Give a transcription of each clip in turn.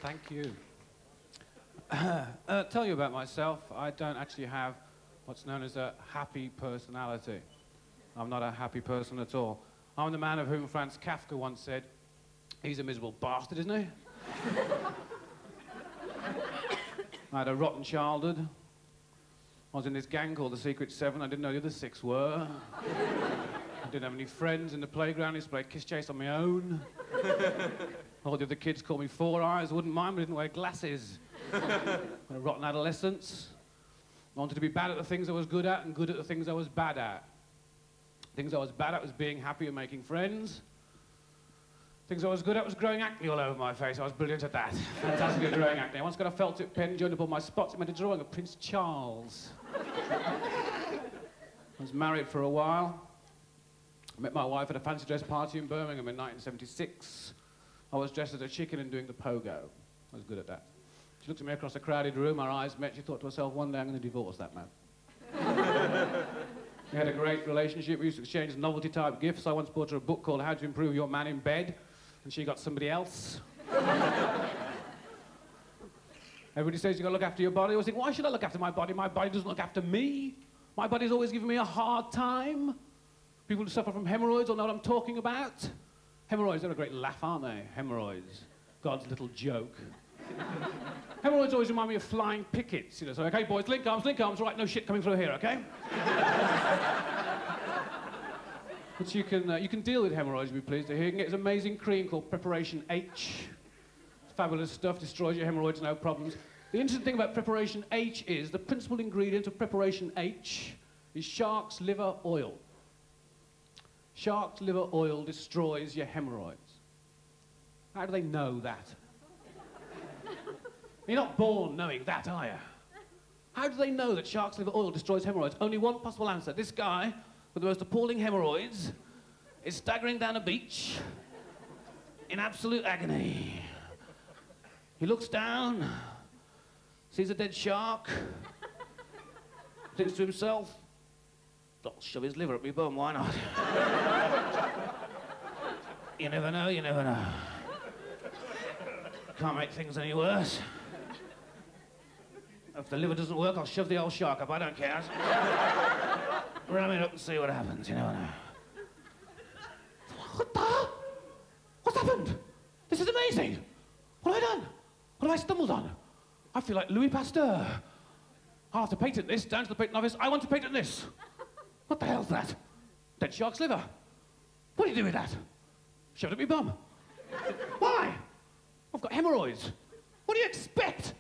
Thank you. Tell you about myself, I don't actually have what's known as a happy personality. I'm not a happy person at all. I'm the man of whom Franz Kafka once said, he's a miserable bastard, isn't he? I had a rotten childhood. I was in this gang called the Secret Seven. I didn't know who the other six were. I didn't have any friends in the playground. I used to play kiss chase on my own. All the other kids called me Four Eyes. Wouldn't mind, but I didn't wear glasses. I had a rotten adolescence. I wanted to be bad at the things I was good at and good at the things I was bad at. Things I was bad at was being happy and making friends. Things I was good at was growing acne all over my face. I was brilliant at that. Fantastic at growing acne. I once got a felt tip pen joined up all my spots. It made a drawing of Prince Charles. I was married for a while. I met my wife at a fancy dress party in Birmingham in 1976. I was dressed as a chicken and doing the pogo. I was good at that. She looked at me across a crowded room, our eyes met. She thought to herself, one day I'm going to divorce that man. We had a great relationship. We used to exchange novelty-type gifts. I once bought her a book called How to Improve Your Man in Bed, and she got somebody else. Everybody says you've got to look after your body. I always think, why should I look after my body? My body doesn't look after me. My body's always giving me a hard time. People who suffer from hemorrhoids will know what I'm talking about. Hemorrhoids, they're a great laugh, aren't they? Hemorrhoids. God's little joke. Hemorrhoids always remind me of flying pickets, you know, so, okay, boys, link arms, right, no shit coming through here, okay? But you can deal with hemorrhoids, you'll be pleased to hear. You can get this amazing cream called Preparation H. Fabulous stuff, destroys your hemorrhoids, no problems. The interesting thing about Preparation H is the principal ingredient of Preparation H is shark's liver oil. Shark's liver oil destroys your hemorrhoids. How do they know that? You're not born knowing that, are you? How do they know that shark's liver oil destroys hemorrhoids? Only one possible answer. This guy, with the most appalling hemorrhoids, is staggering down a beach in absolute agony. He looks down, sees a dead shark, thinks to himself, I'll shove his liver up my bum, why not? You never know, you never know. Can't make things any worse. If the liver doesn't work, I'll shove the old shark up, I don't care. Ram it up and see what happens, you never know. What the? What's happened? This is amazing. What have I done? What have I stumbled on? I feel like Louis Pasteur. I'll have to patent this, down to the patent office. I want to patent this. What the hell's that? Dead shark's liver. What do you do with that? Shove it up your bum. Why? I've got hemorrhoids. What do you expect?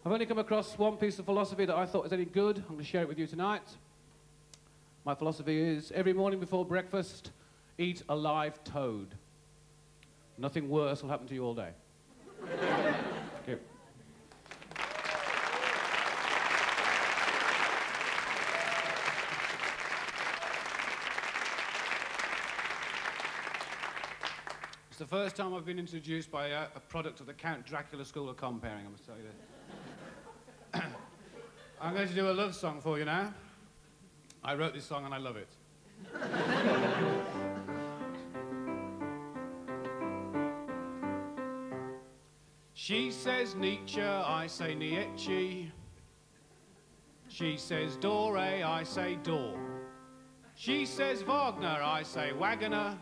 I've only come across one piece of philosophy that I thought was any good. I'm going to share it with you tonight. My philosophy is, every morning before breakfast, eat a live toad. Nothing worse will happen to you all day. Thank you. It's the first time I've been introduced by a product of the Count Dracula School of Comparing, I must tell you that. I'm going to do a love song for you now. I wrote this song and I love it. She says Nietzsche, I say Nietzsche. She says Dore, I say Dore. She says Wagner, I say Wagoner.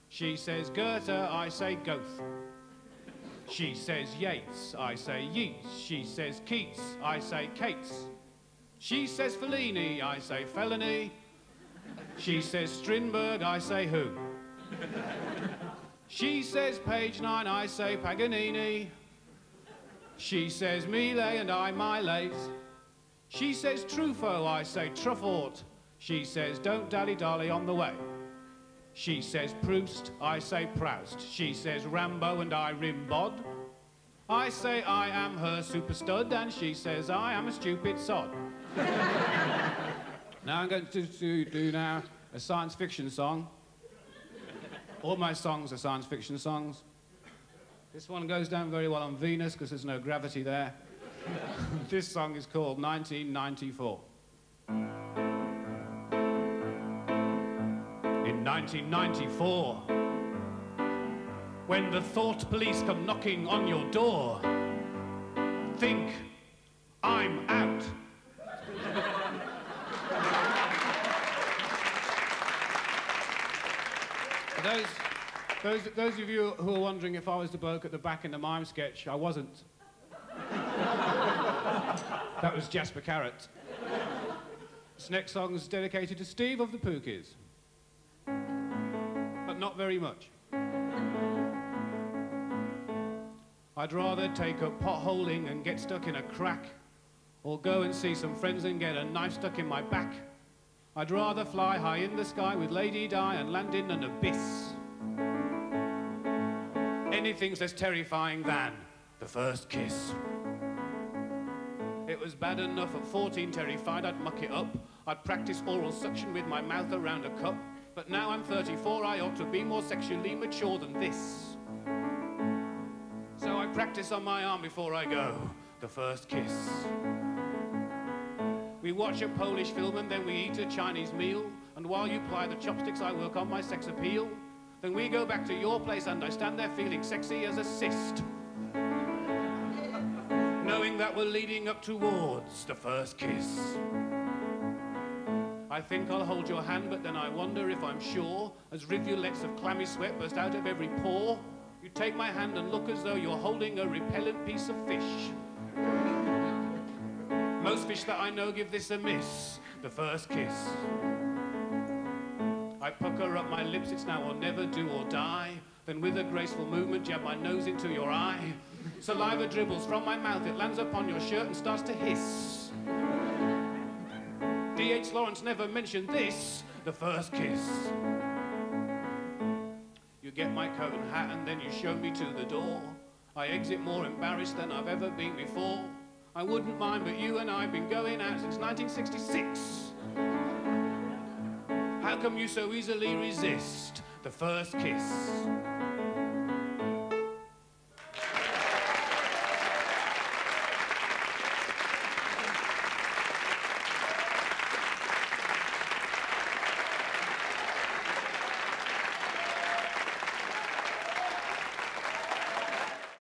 She says Goethe, I say Goethe. She says Yeats, I say Yeats. She says Keats, I say Cates. She says Fellini, I say felony. She says Strindberg, I say who. She says page 9, I say Paganini. She says Millet and I Milate. She says Truffaut, I say Truffort. She says don't dally-dally on the way. She says Proust, I say Proust. She says Rambo and I Rimbaud. I say I am her super stud and she says I am a stupid sod. Now I'm going to do now a science fiction song. All my songs are science fiction songs. This one goes down very well on Venus because there's no gravity there. This song is called 1994. In 1994, When the thought police come knocking on your door, think, I'm out. Those of you who are wondering if I was the bloke at the back in the mime sketch, I wasn't. That was Jasper Carrot. This next song is dedicated to Steve of the Pookies. But not very much. I'd rather take up potholing and get stuck in a crack, or go and see some friends and get a knife stuck in my back. I'd rather fly high in the sky with Lady Di and land in an abyss. Anything's less terrifying than the first kiss. It was bad enough at 14, terrified I'd muck it up. I'd practice oral suction with my mouth around a cup. But now I'm 34, I ought to be more sexually mature than this. So I practice on my arm before I go, the first kiss. We watch a Polish film and then we eat a Chinese meal. And while you ply the chopsticks, I work on my sex appeal. Then we go back to your place and I stand there feeling sexy as a cyst. Knowing that we're leading up towards the first kiss. I think I'll hold your hand, but then I wonder if I'm sure, as rivulets of clammy sweat burst out of every pore. You take my hand and look as though you're holding a repellent piece of fish. Most fish that I know give this a miss, the first kiss. I pucker up my lips, it's now or never, do or die. Then with a graceful movement, jab my nose into your eye. Saliva dribbles from my mouth, it lands upon your shirt and starts to hiss. D.H. Lawrence never mentioned this, the first kiss. You get my coat and hat and then you show me to the door. I exit more embarrassed than I've ever been before. I wouldn't mind, but you and I've been going out since 1966. How come you so easily resist the first kiss?